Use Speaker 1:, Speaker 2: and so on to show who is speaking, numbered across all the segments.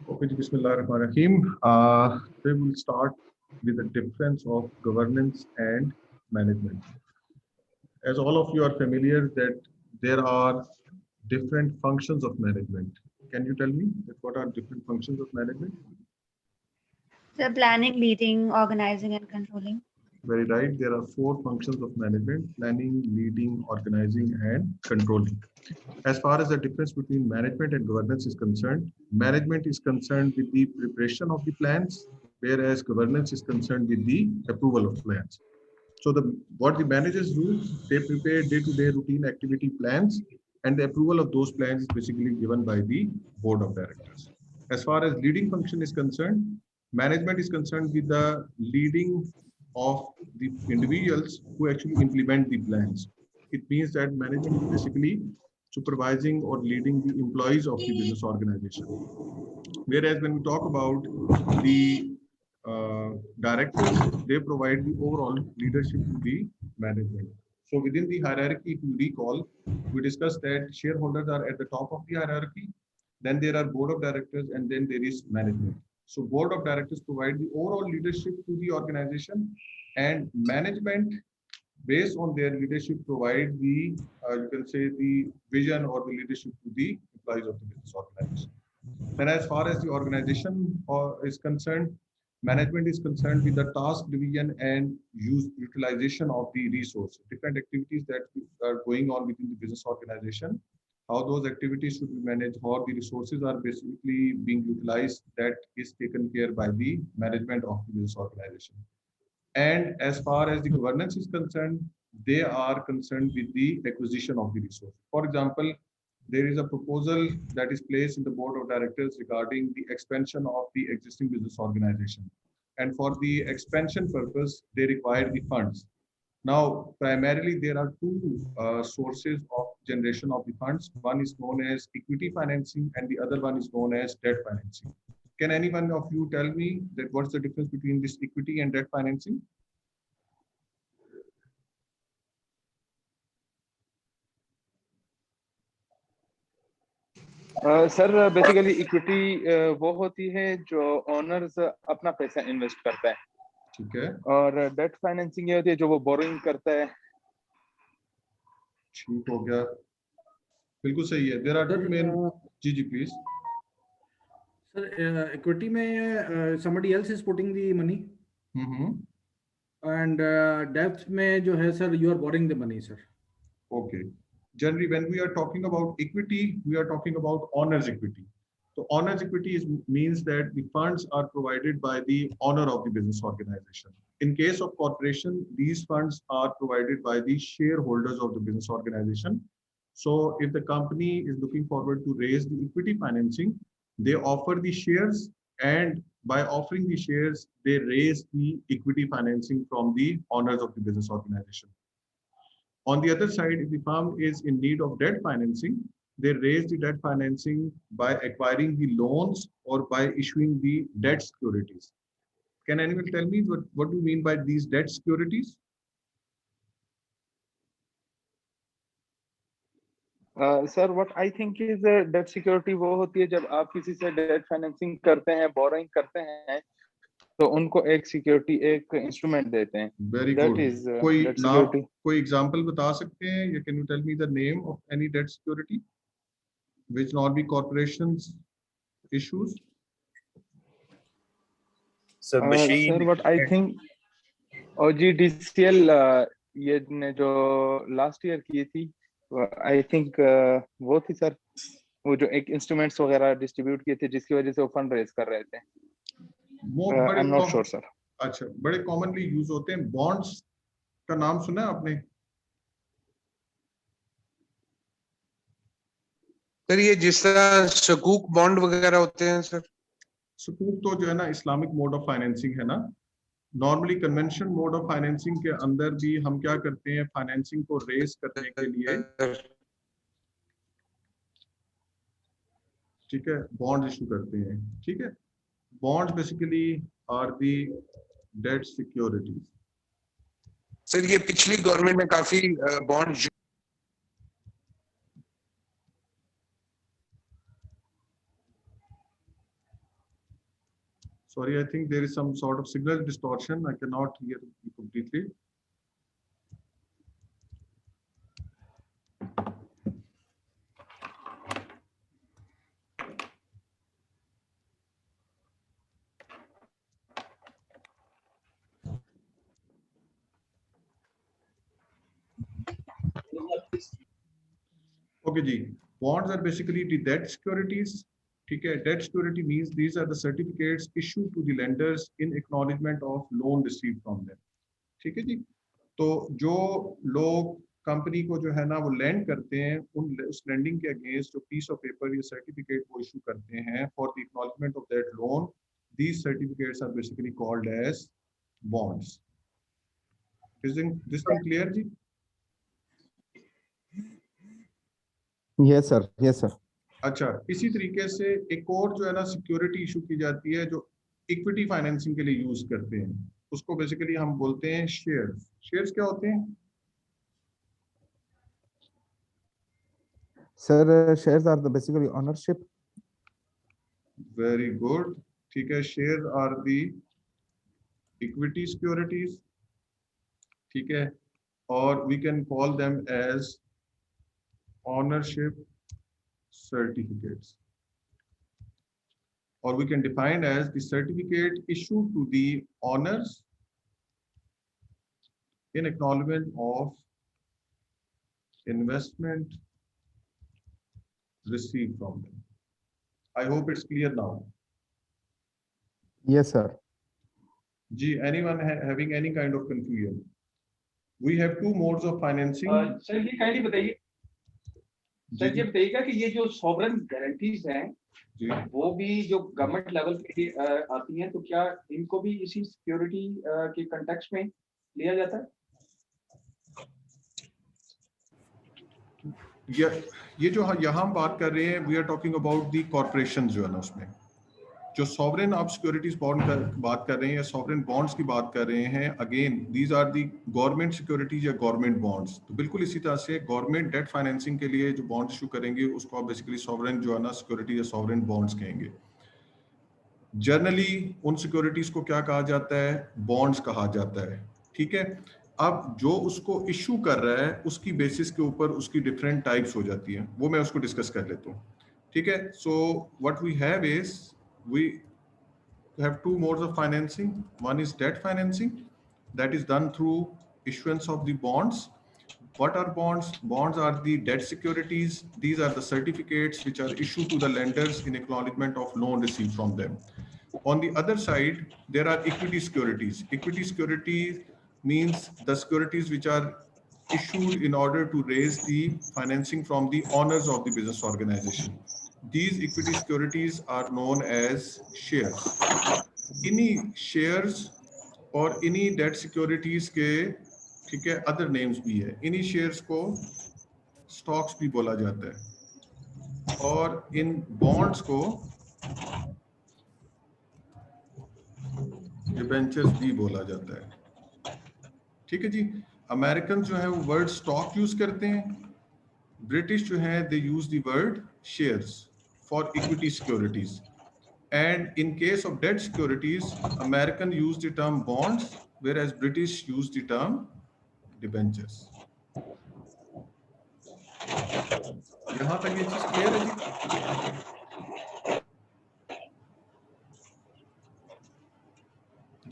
Speaker 1: Okay, Bismillahirrahmanirrahim. We will start with the difference of governance and management. As all of you are familiar that there are different functions of management. Can you tell me that what are different functions of management?
Speaker 2: The planning, leading, organizing, and controlling.
Speaker 1: Very right. There are four functions of management: planning, leading, organizing, and controlling. As far as the difference between management and governance is concerned, management is concerned with the preparation of the plans, whereas governance is concerned with the approval of plans. So what the managers do, they prepare day-to-day routine activity plans, and the approval of those plans is basically given by the board of directors. As far as leading function is concerned, management is concerned with the leading of the individuals who actually implement the plans. It means that management is basically supervising or leading the employees of the business organization. Whereas when we talk about the directors, they provide the overall leadership to the management. So within the hierarchy, if you recall, we discussed that shareholders are at the top of the hierarchy. Then there are board of directors, and then there is management. So board of directors provide the overall leadership to the organization, and management, based on their leadership, provide the you can say the vision or the leadership to the employees of the business organization. And as far as the organization is concerned, management is concerned with the task division and utilization of the resource, different activities that are going on within the business organization, how those activities should be managed, how the resources are basically being utilized, that is taken care by the management of the business organization. And as far as the governance is concerned, they are concerned with the acquisition of the resource. For example, there is a proposal that is placed in the board of directors regarding the expansion of the existing business organization. And for the expansion purpose, they require the funds. Now, primarily, there are two sources of generation of the funds. One is known as equity financing, and the other one is known as debt financing. Can anyone of you tell me that what's the difference between this equity and debt financing?
Speaker 3: Sir basically equity वो होती है जो owners अपना पैसा invest करता है,
Speaker 1: ठीक है,
Speaker 3: और डेट फाइनेंसिंग ये होती है जो वो बोरोइंग करता है।
Speaker 1: ठीक हो गया, बिल्कुल सही है। There are two main. जी जी प्लीज
Speaker 4: सर, इक्विटी में somebody else is putting the money and debt में जो है sir you are borrowing the money sir.
Speaker 1: Okay. Generally, when we are talking about equity, we are talking about owner's equity. So owner's equity means that the funds are provided by the owner of the business organization. In case of corporation, these funds are provided by the shareholders of the business organization. So if the company is looking forward to raise the equity financing, they offer the shares, and by offering the shares, they raise the equity financing from the owners of the business organization. On the other side, if the firm is in need of debt financing, they raise the debt financing by acquiring the loans or by issuing the debt securities. Can anyone tell me what do you mean by these debt securities?
Speaker 3: Sir what I think is debt security वो होती है जब आप किसी से debt financing करते हैं, borrowing करते हैं, तो उनको एक सिक्योरिटी, एक इंस्ट्रूमेंट देते हैं।
Speaker 1: Very good. कोई एग्जांपल बता सकते हैं, या can you tell me the name of any debt security which not be corporations issues?
Speaker 3: Sir what I think OGDCL ये ने जो लास्ट ईयर की थी, आई थिंक वो थी सर, वो जो एक इंस्ट्रूमेंट्स वगैरह डिस्ट्रीब्यूट किए थे जिसकी वजह से वो फंड रेज कर रहे थे। I am not sure sir.
Speaker 1: अच्छा, बड़े कॉमनली यूज होते हैं। बॉन्ड्स का नाम सुना है आपने?
Speaker 5: सर ये जिस तरह सकूक बॉन्ड वगैरह होते हैं सर।
Speaker 1: सकूक तो जो है ना इस्लामिक मोड ऑफ फाइनेंसिंग है ना। Normally convention mode of financing के अंदर भी हम क्या करते हैं, फाइनेंसिंग को रेज करने के लिए, ठीक है, बॉन्ड इशू करते हैं। ठीक है, bonds basically are the debt securities.
Speaker 5: Sir ये पिछली गवर्नमेंट में काफी bond
Speaker 1: Sorry, I think there is some sort of signal distortion. I cannot hear you completely. Okay, जी. Bonds are basically the debt securities. ठीक है, debt security means these are the certificates issued to the lenders in acknowledgement of loan received from them. ठीक है जी. तो जो लोग company को जो है ना वो लैंड करते हैं, उस लैंडिंग के अगेंस्ट जो पीस ऑफ पेपर या सर्टिफिकेट वो इशू करते हैं for the acknowledgement of that loan, these certificates are basically called as bonds. Is this thing clear जी?
Speaker 6: Yes sir, yes sir.
Speaker 1: अच्छा, इसी तरीके से एक और जो है ना सिक्योरिटी इशू की जाती है जो इक्विटी फाइनेंसिंग के लिए यूज करते हैं, उसको बेसिकली हम बोलते हैं शेयर्स. शेयर्स क्या होते हैं?
Speaker 6: Sir, shares are the basically ownership.
Speaker 1: Very good. ठीक है, share are the equity securities. ठीक है, और we can call them as ownership certificates, or we can define as the certificate issued to the owners in acknowledgement of investment received from them. I hope it's clear now.
Speaker 6: Yes sir.
Speaker 1: Ji, anyone having any kind of confusion? We have two modes of financing.
Speaker 7: Sir ये kindly बताइए, sir ये बताइएगा कि ये जो sovereign guarantees हैं
Speaker 1: जी,
Speaker 7: वो भी जो गवर्नमेंट लेवल पे आती हैं, तो क्या इनको भी इसी सिक्योरिटी के कंटेक्स्ट में लिया जाता है?
Speaker 1: ये जो यहाँ हम बात कर रहे हैं, we are talking about the corporation जो है ना, उसमें जो सॉवरेन आप सिक्योरिटीज बॉन्ड बात कर रहे हैं या सॉवरेन बॉन्ड्स की बात कर रहे हैं, again these are the government securities या गवर्नमेंट बॉन्ड्स. तो बिल्कुल इसी तरह से गवर्नमेंट डेट फाइनेंसिंग के लिए जो बॉन्ड इशू करेंगे उसको आप बेसिकली सॉवरेन जो है ना सिक्योरिटी या सॉवरेन बॉन्ड्स कहेंगे. जर्नली उन सिक्योरिटीज को क्या कहा जाता है? बॉन्ड्स कहा जाता है. ठीक है, अब जो उसको इशू कर रहा है उसकी बेसिस के ऊपर उसकी डिफरेंट टाइप्स हो जाती हैं, वो मैं उसको डिस्कस कर लेता हूँ. ठीक है, so what we have is we have two modes of financing. One is debt financing, that is done through issuance of the bonds. What are bonds? Bonds are the debt securities. These are the certificates which are issued to the lenders in acknowledgement of loan received from them. On the other side, there are equity securities. Equity securities means the securities which are issued in order to raise the financing from the owners of the business organization. These equity securities are known as shares. इन्हीं shares और इन्हीं debt securities के, ठीक है, other names भी है. इन्हीं shares को stocks भी बोला जाता है और इन bonds को debentures भी बोला जाता है. ठीक है जी. अमेरिकन जो है वो वर्ड स्टॉक यूज करते हैं. ब्रिटिश जो है they use the word shares for equity securities, and in case of debt securities, American use the term bonds, whereas British use the term debentures. यहाँ तक ये चीज क्लियर है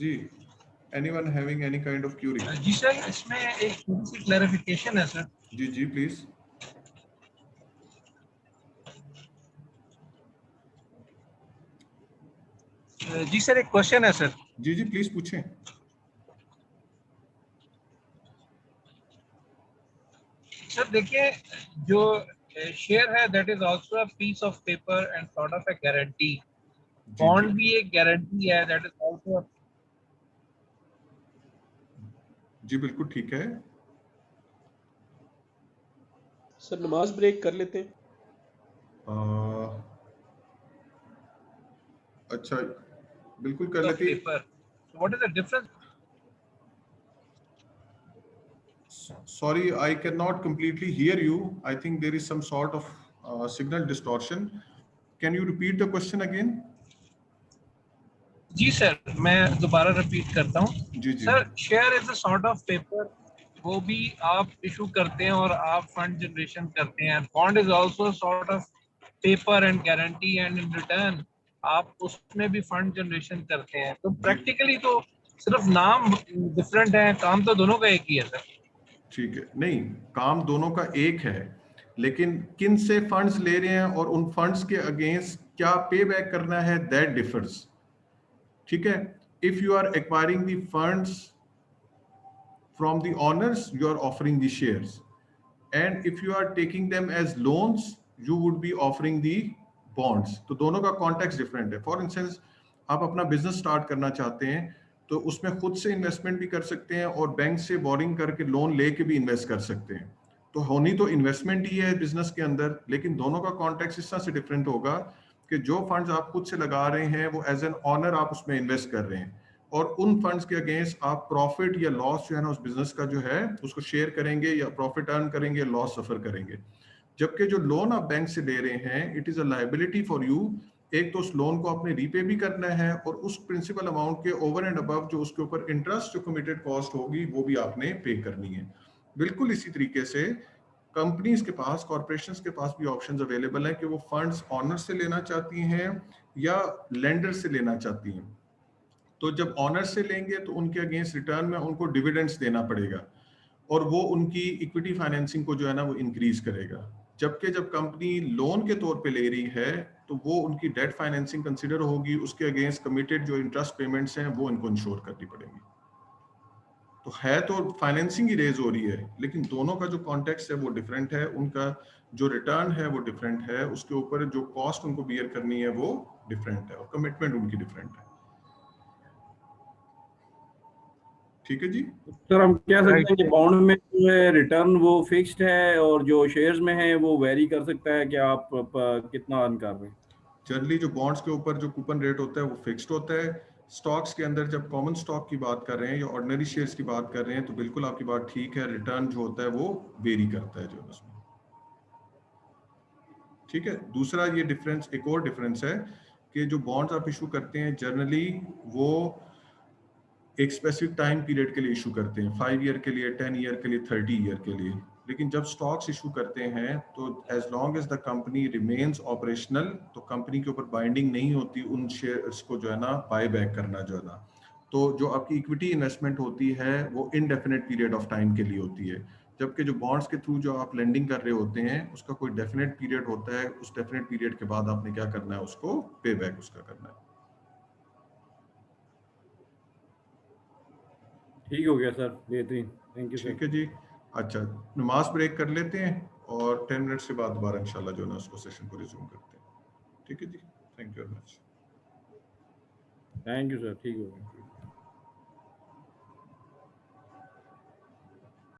Speaker 1: जी? Anyone having any kind of query?
Speaker 8: जी sir, इसमें एक छोटी सी क्लैरिफिकेशन है सर.
Speaker 1: जी प्लीज.
Speaker 8: जी सर, एक क्वेश्चन है सर.
Speaker 1: जी प्लीज पूछें.
Speaker 8: सर देखिए, जो शेयर है that is also a piece of paper and sort of a guarantee. Bond भी एक गारंटी है, दैट इज आल्सो.
Speaker 1: जी बिल्कुल ठीक है.
Speaker 9: सर नमाज ब्रेक कर लेते हैं.
Speaker 1: अच्छा, बिल्कुल कर लेते हैं.
Speaker 8: What is the difference?
Speaker 1: Sorry, I cannot completely hear you. I think there is some sort of signal distortion. Can you repeat the question again?
Speaker 8: जी सर, मैं दोबारा रिपीट करता हूँ
Speaker 1: जी जी
Speaker 8: sir. Share is a sort of paper, वो भी आप इशू करते हैं और आप फंड जनरेशन करते हैं। Bond is also sort of paper and guarantee, and in return आप उसमें भी फंड जनरेशन करते हैं। तो प्रैक्टिकली तो सिर्फ नाम डिफरेंट है, काम तो दोनों का एक ही है सर।
Speaker 1: ठीक है, नहीं काम दोनों का एक है, लेकिन किन से फंड्स ले रहे हैं और उन फंड्स के अगेंस्ट क्या पे बैक करना है, दैट डिफर्स। ठीक है, if you are acquiring the funds from the owners, you are offering the shares, and if you are taking them as loans, you would be offering the bonds. तो दोनों का context different है। For instance आप अपना business start करना चाहते हैं तो उसमें खुद से इन्वेस्टमेंट भी कर सकते हैं और बैंक से बोरिंग करके लोन लेके भी इन्वेस्ट कर सकते हैं। तो होनी तो इन्वेस्टमेंट ही है बिजनेस के अंदर, लेकिन दोनों का कॉन्टेक्स्ट इस तरह से डिफरेंट होगा कि जो फंड्स आप खुद से लगा रहे हैं वो एज एन ऑनर आप उसमें इन्वेस्ट कर रहे हैं, और उन फंड्स के अगेंस्ट आप प्रॉफिट या लॉस जो है ना उस बिजनेस का जो है उसको शेयर करेंगे, या प्रॉफिट अर्न करेंगे या लॉस सफर करेंगे। जबकि जो लोन आप बैंक से ले रहे हैं, it is a liability for you. एक तो उस लोन को आपने रीपे भी करना है, और उस प्रिंसिपल अमाउंट के ओवर एंड अबव जो उसके ऊपर इंटरेस्ट जो कमिटेड कॉस्ट होगी वो भी आपने पे करनी है। बिल्कुल इसी तरीके से कंपनीज के पास, कॉर्पोरेशंस के पास भी ऑप्शंस अवेलेबल हैं कि वो फंड्स ऑनर से लेना चाहती हैं या लेंडर से लेना चाहती हैं। तो जब ऑनर से लेंगे तो उनके अगेंस्ट रिटर्न में उनको डिविडेंड्स देना पड़ेगा, और वो उनकी इक्विटी फाइनेंसिंग को जो है ना वो इंक्रीज करेगा। जबकि जब कंपनी लोन के तौर पे ले रही है तो वो उनकी डेट फाइनेंसिंग कंसीडर होगी, उसके अगेंस्ट कमिटेड जो इंटरेस्ट पेमेंट्स हैं वो इनको इंश्योर करनी पड़ेंगी। तो है तो फाइनेंसिंग ही रेज हो रही है, लेकिन दोनों का जो कॉन्टेक्स्ट है वो डिफरेंट है, उनका जो रिटर्न है वो डिफरेंट है, उसके ऊपर जो कॉस्ट उनको बियर करनी है वो डिफरेंट है, और कमिटमेंट उनकी डिफरेंट है। ठीक है जी।
Speaker 4: सर हम कह सकते हैं कि बॉन्ड में जो है रिटर्न वो फिक्स्ड है, और जो शेयर्स में है वो वेरी कर सकता है कि आप कितना अर्न कर रहे हैं।
Speaker 1: जनरली जो बॉन्ड्स के ऊपर जो कूपन रेट होता है वो फिक्स्ड होता है। स्टॉक्स के अंदर जब कॉमन स्टॉक की बात कर रहे हैं या ऑर्डिनरी शेयर्स की बात कर रहे हैं तो बिल्कुल आपकी बात ठीक है, रिटर्न जो होता है वो वेरी करता है जो है उसमें। ठीक है, दूसरा ये डिफरेंस, एक और डिफरेंस है कि जो बॉन्ड्स आप इशू करते हैं जनरली वो एक स्पेसिफिक टाइम पीरियड के लिए इशू करते हैं, 5 ईयर के लिए, 10 ईयर के लिए, 30 ईयर के लिए। लेकिन जब स्टॉक्स इशू करते हैं तो as long as the company remains operational, तो कंपनी के ऊपर बाइंडिंग नहीं होती उन शेयर्स को जो है ना बाय बैक करना जो है ना। तो जो आपकी इक्विटी इन्वेस्टमेंट होती है वो इनडेफिनेट पीरियड ऑफ टाइम के लिए होती है, जबकि जो बॉन्ड्स के थ्रू जो आप लेंडिंग कर रहे होते हैं उसका कोई डेफिनेट पीरियड होता है, उस डेफिनेट पीरियड के बाद आपने क्या करना है, उसको पे बैक उसका करना है।
Speaker 4: ठीक हो गया सर, बेहतरीन, थैंक यू सर।
Speaker 1: ठीक है जी। अच्छा, नमाज ब्रेक कर लेते हैं और 10 मिनट से बाद दोबारा इंशाल्लाह जो है ना उसको सेशन को रिज्यूम करते हैं। ठीक है जी, thank you very much.
Speaker 4: Thank you sir, ठीक हो गया।